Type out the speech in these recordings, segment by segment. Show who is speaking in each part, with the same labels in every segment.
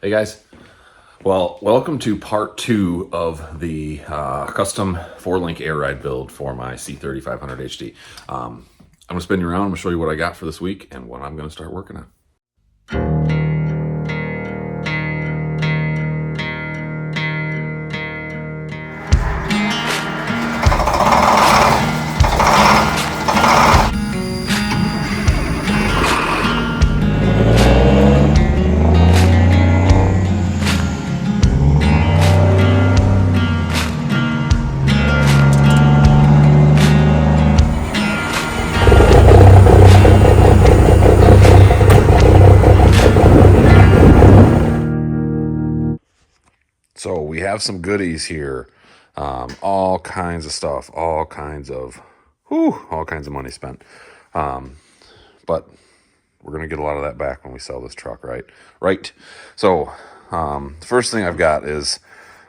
Speaker 1: Hey guys, well, welcome to part 2 of the custom 4-link air ride build for my C3500HD. I'm going to spin you around, I'm going to show you what I got for this week and what I'm going to start working on. So we have some goodies here, all kinds of stuff, all kinds of money spent. But we're going to get a lot of that back when we sell this truck, right? Right. So the first thing I've got is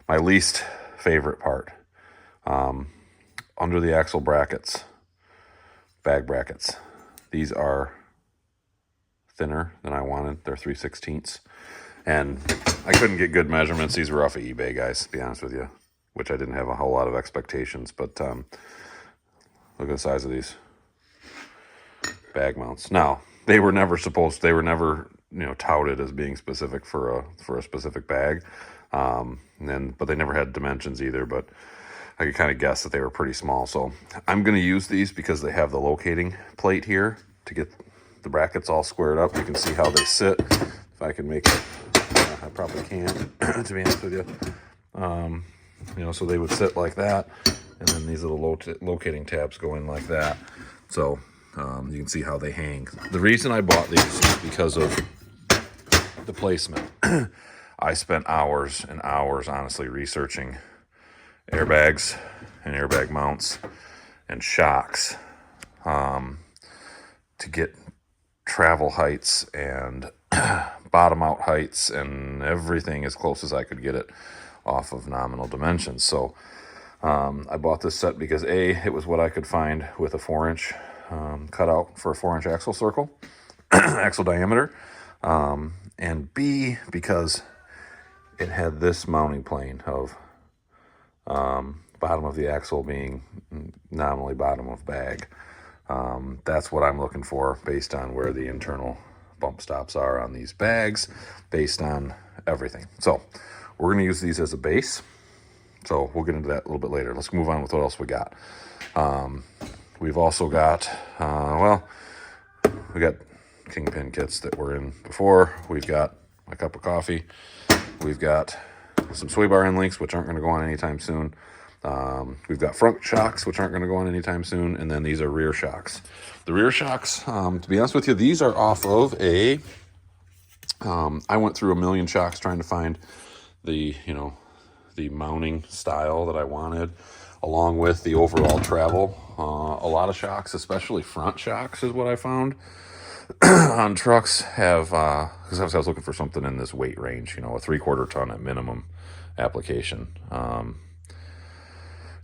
Speaker 1: my least favorite part. Under the axle brackets, bag brackets. These are thinner than I wanted. They're 3/16. And I couldn't get good measurements. These were off of eBay, guys, to be honest with you, which I didn't have a whole lot of expectations. But look at the size of these bag mounts. Now, they were never touted as being specific for a specific bag. But they never had dimensions either, but I could kind of guess that they were pretty small. So I'm going to use these because they have the locating plate here to get the brackets all squared up. You can see how they sit. If I can make it, I probably can't, to be honest with you. So they would sit like that, and then these little locating tabs go in like that. So you can see how they hang. The reason I bought these is because of the placement. I spent hours and hours, honestly, researching airbags and airbag mounts and shocks to get travel heights and bottom out heights and everything as close as I could get it off of nominal dimensions. So I bought this set because A, it was what I could find with a 4-inch cutout for a 4-inch axle circle, axle diameter, and B, because it had this mounting plane of bottom of the axle being nominally bottom of bag. That's what I'm looking for based on where the internal bump stops are on these bags, based on everything. So we're going to use these as a base. So we'll get into that a little bit later. Let's move on with what else we got. We've also got, we got kingpin kits that were in before. We've got a cup of coffee. We've got some sway bar end links, which aren't going to go on anytime soon. We've got front shocks, which aren't going to go on anytime soon. And then these are rear shocks. The rear shocks, to be honest with you, these are off of I went through a million shocks trying to find the mounting style that I wanted, along with the overall travel. A lot of shocks, especially front shocks, is what I found on trucks have, because I was looking for something in this weight range, a 3/4 ton at minimum application. A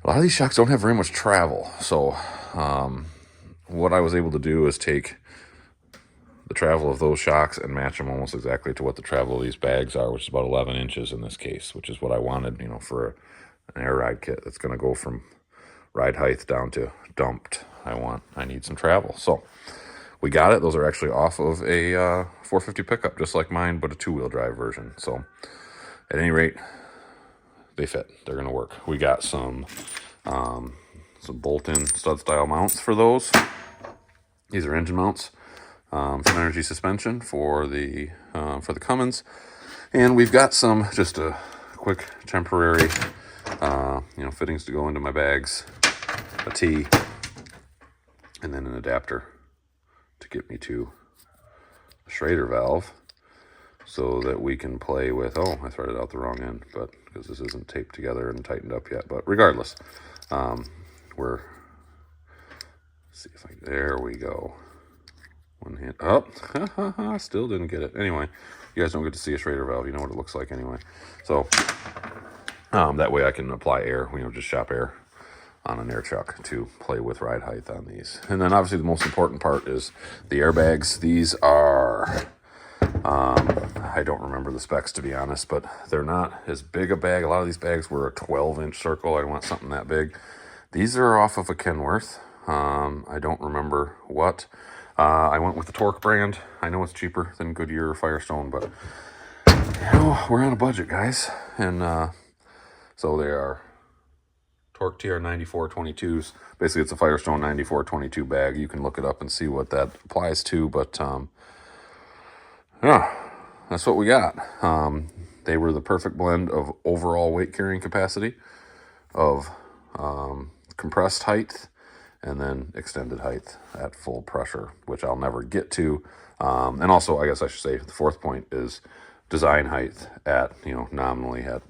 Speaker 1: lot of these shocks don't have very much travel. So what I was able to do is take the travel of those shocks and match them almost exactly to what the travel of these bags are, which is about 11 inches in this case, which is what I wanted, for an air ride kit that's going to go from ride height down to dumped. I need some travel. So we got it. Those are actually off of a 450 pickup, just like mine, but a 2-wheel drive version. So at any rate, they fit. They're going to work. We got some bolt-in stud-style mounts for those. These are engine mounts. Some energy suspension for the Cummins, and we've got some just a quick temporary fittings to go into my bags, a T, and then an adapter to get me to a Schrader valve so that we can play with, I threaded out the wrong end, but because this isn't taped together and tightened up yet, but regardless, let's see if there we go. One hand up. Still didn't get it. Anyway, you guys don't get to see a Schrader valve. You know what it looks like anyway. So that way I can apply air, just shop air on an air chuck to play with ride height on these. And then obviously the most important part is the airbags. These are I don't remember the specs, to be honest, but they're not as big a bag. A lot of these bags were a 12-inch circle. I want something that big. These are off of a Kenworth. I don't remember what. I went with the Torque brand. I know it's cheaper than Goodyear or Firestone, but you know, we're on a budget, guys. And so they are Torque TR 9422s. Basically, it's a Firestone 9422 bag. You can look it up and see what that applies to, but yeah, that's what we got. They were the perfect blend of overall weight carrying capacity, of compressed height, and then extended height at full pressure, which I'll never get to. And also, I guess I should say, the fourth point is design height at, nominally at,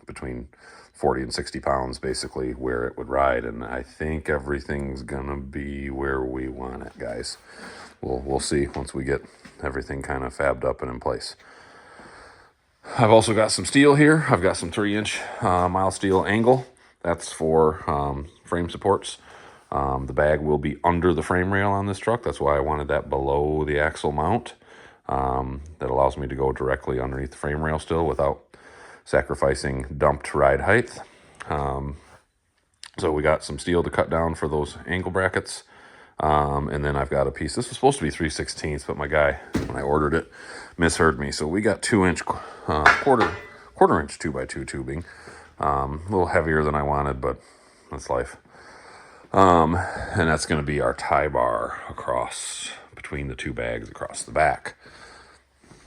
Speaker 1: between 40 and 60 pounds, basically, where it would ride. And I think everything's gonna be where we want it, guys. We'll see once we get everything kind of fabbed up and in place. I've also got some steel here. I've got some 3-inch mild steel angle. That's for frame supports. The bag will be under the frame rail on this truck. That's why I wanted that below the axle mount. That allows me to go directly underneath the frame rail still without sacrificing dumped ride height. So we got some steel to cut down for those angle brackets. And then I've got a piece. This was supposed to be 3/16, but my guy, when I ordered it, misheard me. So we got 2-inch, quarter inch 2x2 tubing. A little heavier than I wanted, but that's life. And that's going to be our tie bar across between the two bags across the back.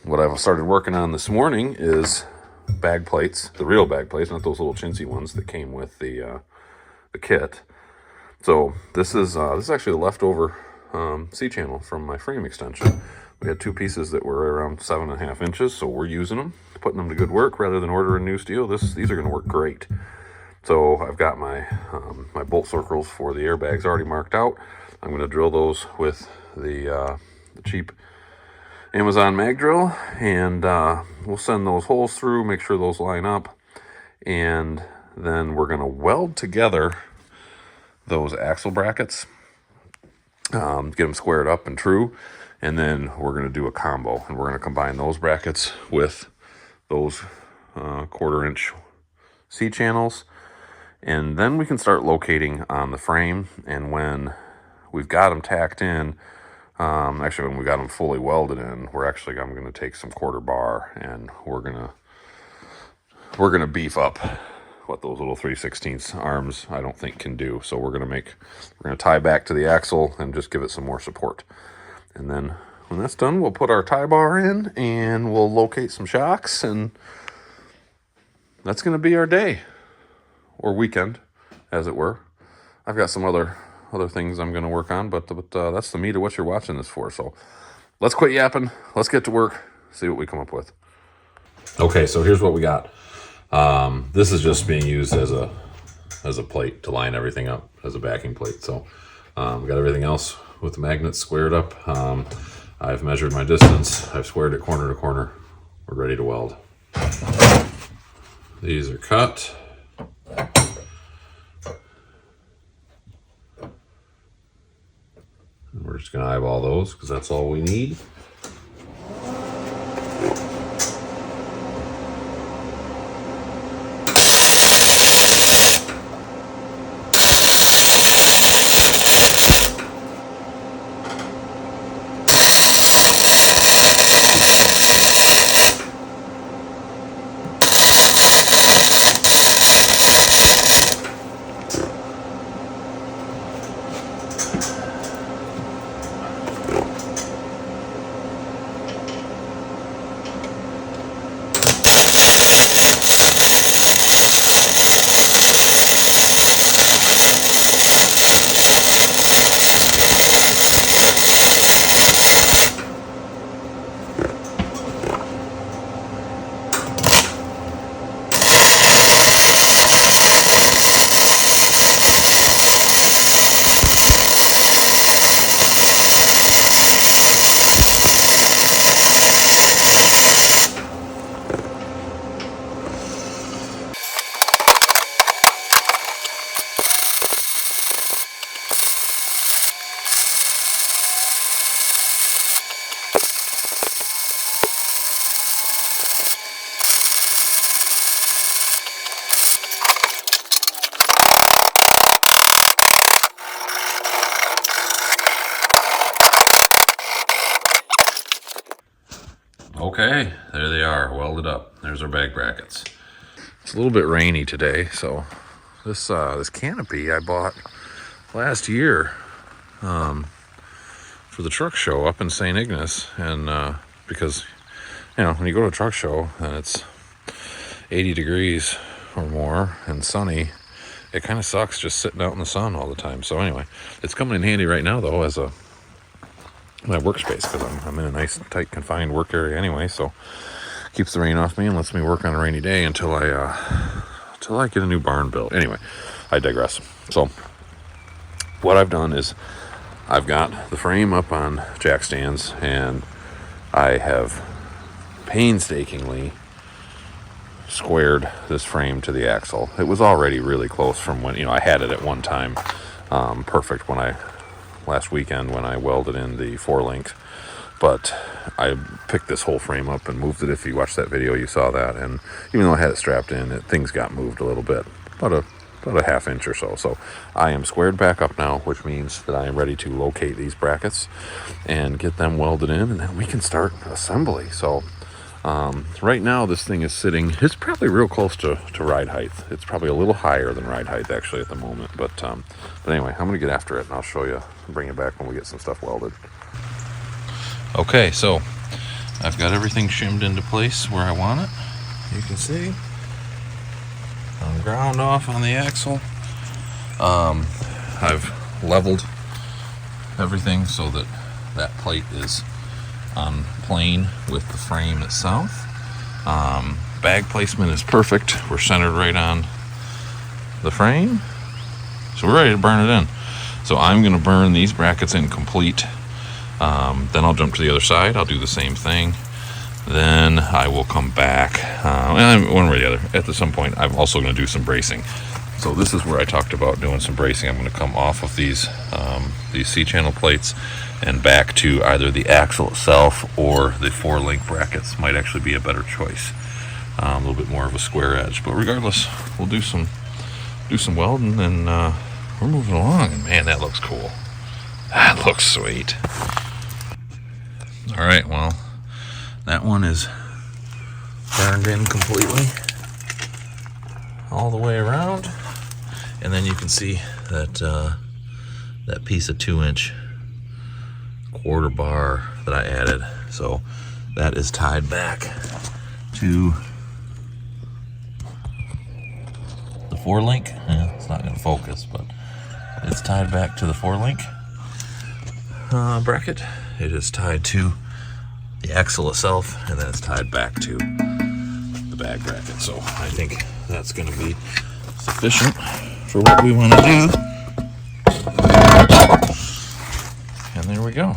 Speaker 1: What I've started working on this morning is bag plates, the real bag plates, not those little chintzy ones that came with the kit. So this is actually the leftover C-channel from my frame extension. We had two pieces that were around 7.5 inches, so we're using them, putting them to good work rather than ordering new steel. These are going to work great. So I've got my my bolt circles for the airbags already marked out. I'm going to drill those with the cheap Amazon mag drill, and we'll send those holes through, make sure those line up, and then we're going to weld together those axle brackets, get them squared up and true, and then we're going to do a combo, and we're going to combine those brackets with those 1/4 inch C channels, and then we can start locating on the frame. And when we've got them tacked in, actually when we got them fully welded in, I'm going to take some 1/4 bar, and we're going to beef up what those little 3/16 arms I don't think can do. So we're going to tie back to the axle and just give it some more support. And then when that's done, we'll put our tie bar in and we'll locate some shocks, and that's going to be our day, or weekend, as it were. I've got some other things I'm going to work on, but that's the meat of what you're watching this for. So let's quit yapping. Let's get to work, see what we come up with. Okay, so here's what we got. This is just being used as a plate to line everything up, as a backing plate. So we got everything else with the magnets squared up. I've measured my distance. I've squared it corner to corner. We're ready to weld. These are cut. And we're just going to eyeball those because that's all we need. Okay, there they are, welded up. There's our bag brackets. It's a little bit rainy today, so this canopy I bought last year for the truck show up in St. Ignace, and because when you go to a truck show and it's 80 degrees or more and sunny, it kind of sucks just sitting out in the sun all the time. So anyway, it's coming in handy right now though as my workspace, because I'm in a nice tight confined work area anyway, so keeps the rain off me and lets me work on a rainy day until I get a new barn built. Anyway, I digress. So what I've done is I've got the frame up on jack stands, and I have painstakingly squared this frame to the axle. It was already really close from when I had it at one time perfect when last weekend when I welded in the 4-link, but I picked this whole frame up and moved it. If you watched that video, you saw that, and even though I had it strapped in, things got moved a little bit, about a half inch or so. So I am squared back up now, which means that I am ready to locate these brackets and get them welded in, and then we can start assembly. So right now this thing is sitting, it's probably real close to ride height. It's probably a little higher than ride height actually at the moment, but anyway, I'm gonna get after it and I'll show you, bring it back when we get some stuff welded. Okay, so I've got everything shimmed into place where I want it. You can see I'm ground off on the axle. I've leveled everything so that that plate is on plane with the frame itself. Bag placement is perfect. We're centered right on the frame, so we're ready to burn it in. So I'm going to burn these brackets in complete. Then I'll jump to the other side. I'll do the same thing. Then I will come back, one way or the other. At some point, I'm also going to do some bracing. So this is where I talked about doing some bracing. I'm going to come off of these C-channel plates and back to either the axle itself or the 4-link brackets. Might actually be a better choice. A little bit more of a square edge, but regardless, we'll do some welding, and we're moving along. And man, that looks cool. That looks sweet. All right, well, that one is burned in completely all the way around, and then you can see that that piece of 2-inch quarter bar that I added. So that is tied back to the 4-link. It's not going to focus, but it's tied back to the 4-link bracket. It is tied to the axle itself, and then it's tied back to the bag bracket. So I think that's going to be sufficient for what we want to do. And there we go.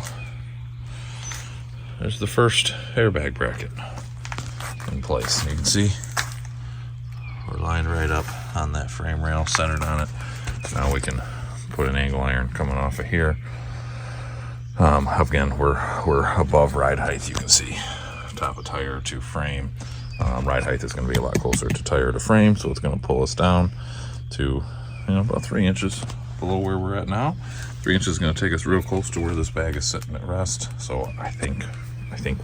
Speaker 1: There's the first airbag bracket in place. You can see we're lined right up on that frame rail, centered on it. Now we can put an angle iron coming off of here. Again, we're above ride height. You can see top of tire to frame. Ride height is going to be a lot closer to tire to frame, so it's going to pull us down to about 3 inches below where we're at now. 3 inches is going to take us real close to where this bag is sitting at rest. So I think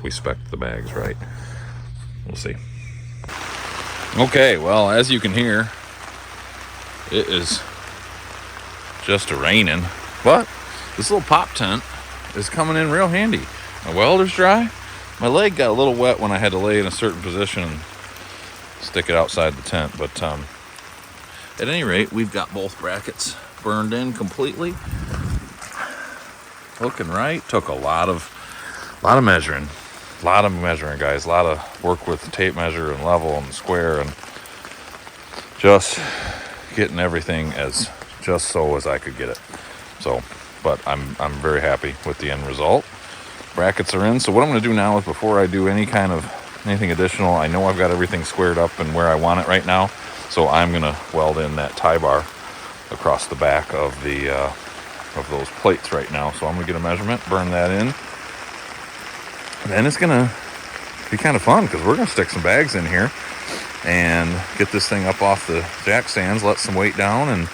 Speaker 1: we spec'd the bags right. We'll see. Okay, well, as you can hear, it is just raining, but this little pop tent is coming in real handy. My welder's dry. My leg got a little wet when I had to lay in a certain position and stick it outside the tent, but at any rate, we've got both brackets burned in completely. Looking right. Took a lot of measuring. Guys. A lot of work with the tape measure and level and square, and just getting everything as just so as I could get it. So, but I'm very happy with the end result. Brackets are in. So what I'm going to do now is, before I do anything additional, I know I've got everything squared up and where I want it right now. So I'm going to weld in that tie bar across the back of those plates right now. So I'm going to get a measurement, burn that in. And then it's going to be kind of fun, because we're going to stick some bags in here and get this thing up off the jack stands, let some weight down, and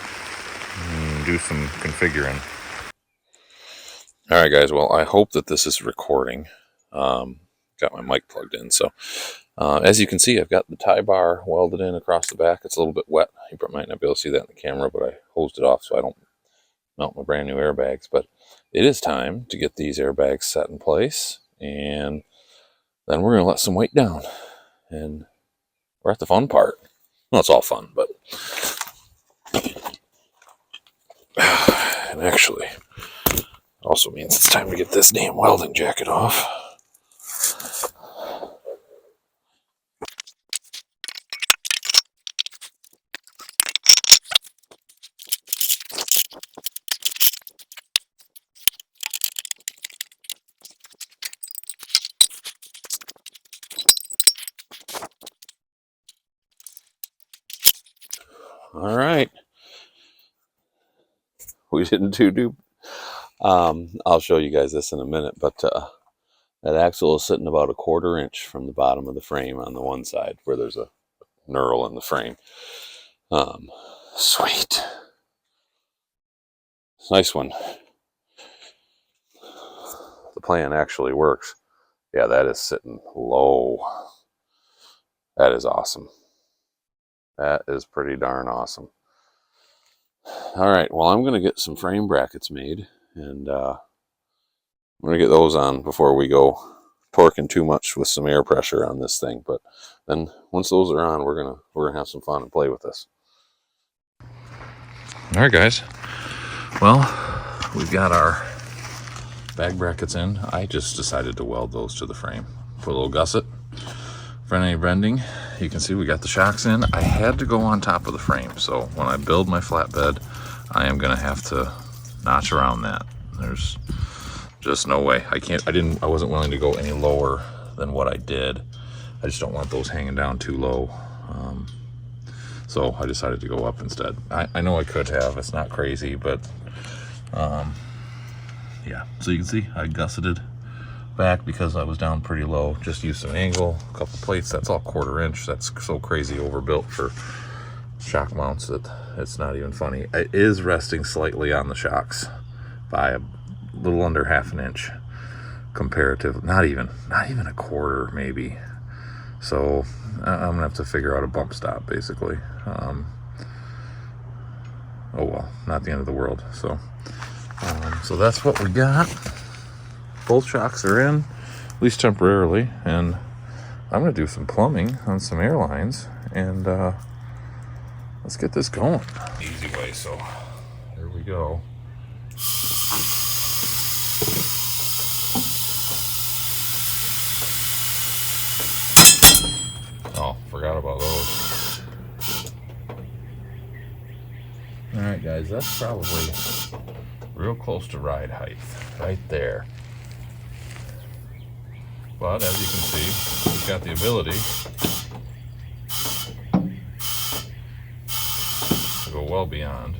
Speaker 1: do some configuring. All right, guys. Well, I hope that this is recording.
Speaker 2: got my mic plugged in. So as you can see, I've got the tie bar welded in across the back. It's a little bit wet. You might not be able to see that in the camera, but I hosed it off so I don't melt my brand new airbags. But it is time to get these airbags set in place, and then we're going to let some weight down, and we're at the fun part. Well, it's all fun, but and actually also means it's time to get this damn welding jacket off. All right. We didn't do. I'll show you guys this in a minute, but that axle is sitting about a 1/4 inch from the bottom of the frame on the one side where there's a knurl in the frame. Sweet. Nice one. The plan actually works. Yeah, that is sitting low. That is awesome. That is pretty darn awesome. All right, well, I'm going to get some frame brackets made, and I'm going to get those on before we go torquing too much with some air pressure on this thing. But then once those are on, we're gonna have some fun and play with this.
Speaker 1: All right, guys. Well, we've got our bag brackets in. I just decided to weld those to the frame. Put a little gusset for any bending. You can see we got the shocks in. I had to go on top of the frame, so when I build my flatbed, I am gonna have to notch around that. There's just no way. I wasn't willing to go any lower than what I did. I just don't want those hanging down too low. So I decided to go up instead. I know I could have, it's not crazy, but yeah. So you can see I gusseted back because I was down pretty low. Just used some angle, a couple plates. That's all 1/4 inch. That's so crazy overbuilt for shock mounts that it's not even funny. It is resting slightly on the shocks by a little under 1/2 inch comparative. Not even a 1/4 maybe. So I'm gonna have to figure out a bump stop basically. Oh well, not the end of the world. So so that's what we got. Both shocks are in, at least temporarily, and I'm gonna do some plumbing on some airlines, and let's get this going. Easy way, so here we go. Oh, forgot about those. All right, guys, that's probably real close to ride height, right there. But as you can see, we've got the ability to go well beyond.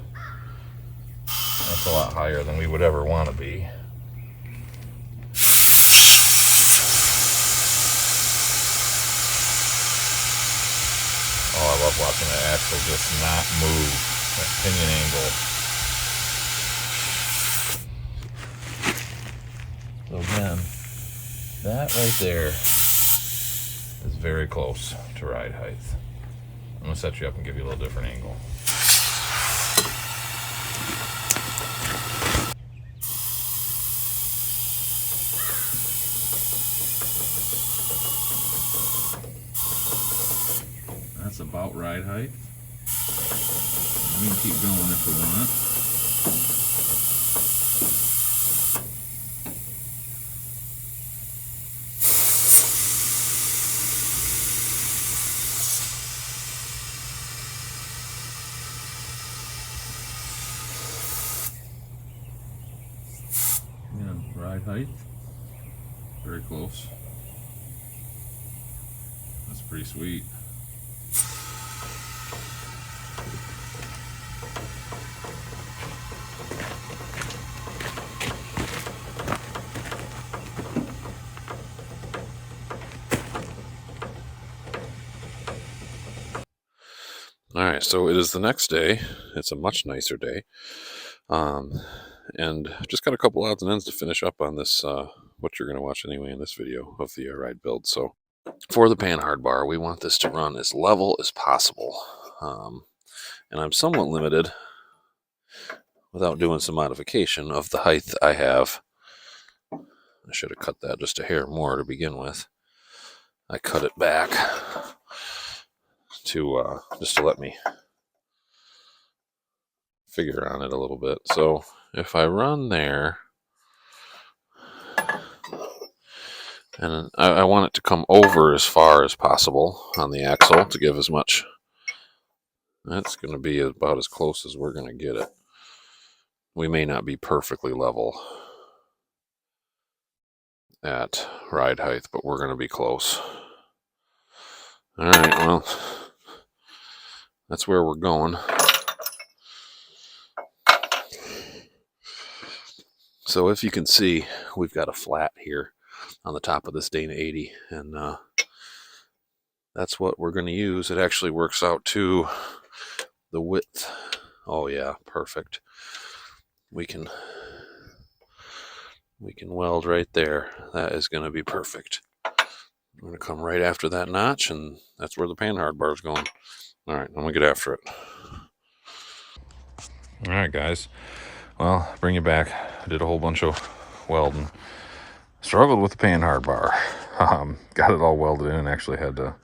Speaker 1: That's a lot higher than we would ever want to be. Oh, I love watching that axle just not move, that pinion angle. So again, that right there is very close to ride height. I'm gonna set you up and give you a little different angle. That's about ride height. We can keep going if we want. Again, ride height, very close. That's pretty sweet. All right, so it is the next day. It's a much nicer day. And just got a couple odds and ends to finish up on this
Speaker 2: what you're going to watch anyway in this video of the ride build. So for the Panhard bar, we want this to run as level as possible. And I'm somewhat limited without doing some modification of the height I have. I should have cut that just a hair more to begin with. I cut it back to just to let me figure on it a little bit. So if I run there, and I want it to come over as far as possible on the axle to give as much. That's going to be about as close as we're going to get it. We may not be perfectly level at ride height, but we're going to be close. All right, well, that's where we're going. So if you can see, we've got a flat here on the top of this Dana 80, and that's what we're going to use. It actually works out to the width. Oh yeah, perfect. We can weld right there. That is going to be perfect. I'm going to come right after that notch, and that's where the Panhard bar is going. All right, I'm going to get after it. All right, guys. Well, bring you back. I did a whole bunch of welding. Struggled with the Panhard bar. Got it all welded in and actually had to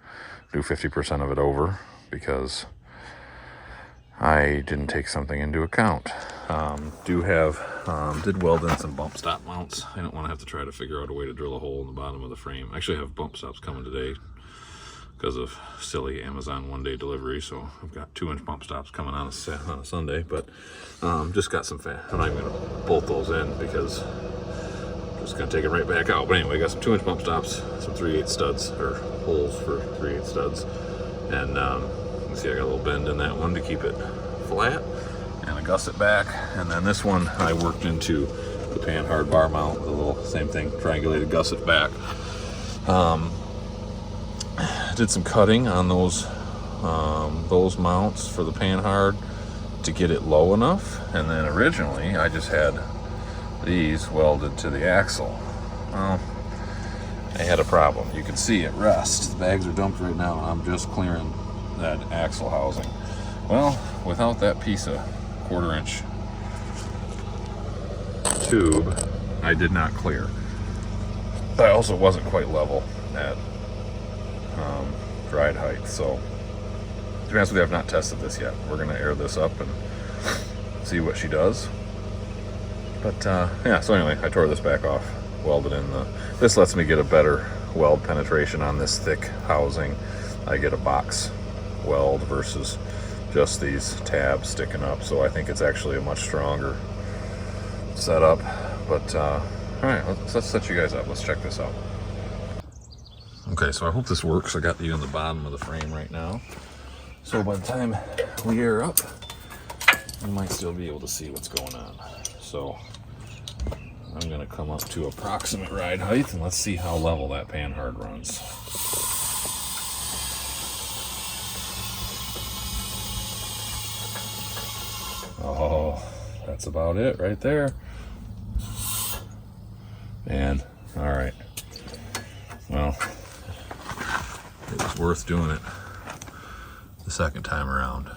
Speaker 2: do 50% of it over because I didn't take something into account. Did weld in some bump stop mounts. I don't want to have to try to figure out a way to drill a hole in the bottom of the frame. I actually have bump stops coming today because of silly Amazon one-day delivery. So I've got 2-inch bump stops coming on a Sunday, but just got some fat. I'm not even going to bolt those in because I'm just going to take it right back out. But anyway, I got some 2-inch bump stops, some 3/8 studs, or holes for 3/8 studs. And you can see I got a little bend in that one to keep it flat, and a gusset back. And then this one I worked into the Panhard bar mount with a little, same thing, triangulated gusset back. Did some cutting on those mounts for the Panhard to get it low enough, and then originally I just had these welded to the axle. Well, I had a problem. You can see it rest. The bags are dumped right now, and I'm just clearing that axle housing. Well, without that piece of 1/4-inch tube, I did not clear. But I also wasn't quite level at ride height. So, to be honest with you, I've not tested this yet. We're going to air this up and see what she does. But yeah, so anyway, I tore this back off, welded in this lets me get a better weld penetration on this thick housing. I get a box weld versus just these tabs sticking up, so I think it's actually a much stronger setup. But all right, let's set you guys up. Let's check this out. Okay, so I hope this works. I got you on the bottom of the frame right now, so by the time we air up, you might still be able to see what's going on. So I'm going to come up to approximate ride height, and let's see how level that Panhard runs. Oh, that's about it right there. And all right, well, it was worth doing it the second time around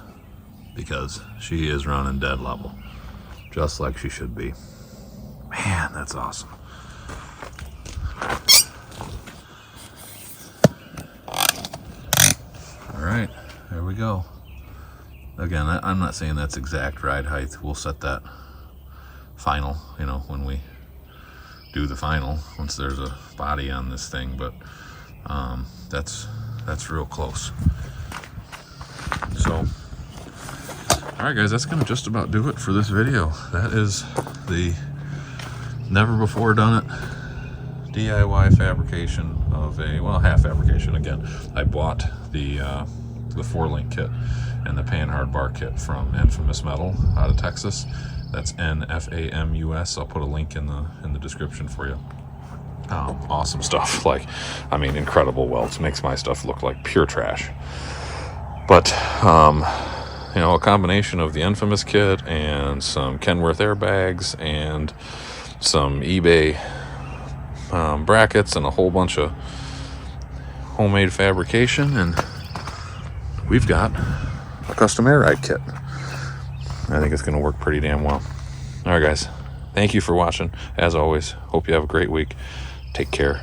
Speaker 2: because she is running dead level, just like she should be. Man, that's awesome. All right, there we go. Again, I'm not saying that's exact ride height. We'll set that final, you know, when we do the final, once there's a body on this thing, but that's real close. So, all right, guys, that's gonna just about do it for this video. That is the never before done it DIY fabrication of a, well, half fabrication. Again, I bought the 4-link kit and the Panhard bar kit from Nfamus Metal out of Texas. That's Nfamus. I'll put a link in the description for you. Awesome stuff. Like, I mean, incredible welds. Makes my stuff look like pure trash. But you know, a combination of the Nfamus kit and some Kenworth airbags and some eBay
Speaker 1: brackets and a whole bunch of homemade fabrication, and we've got a custom air ride kit. I think it's going to work pretty damn well. All right, guys. Thank you for watching. As always, hope you have a great week. Take care.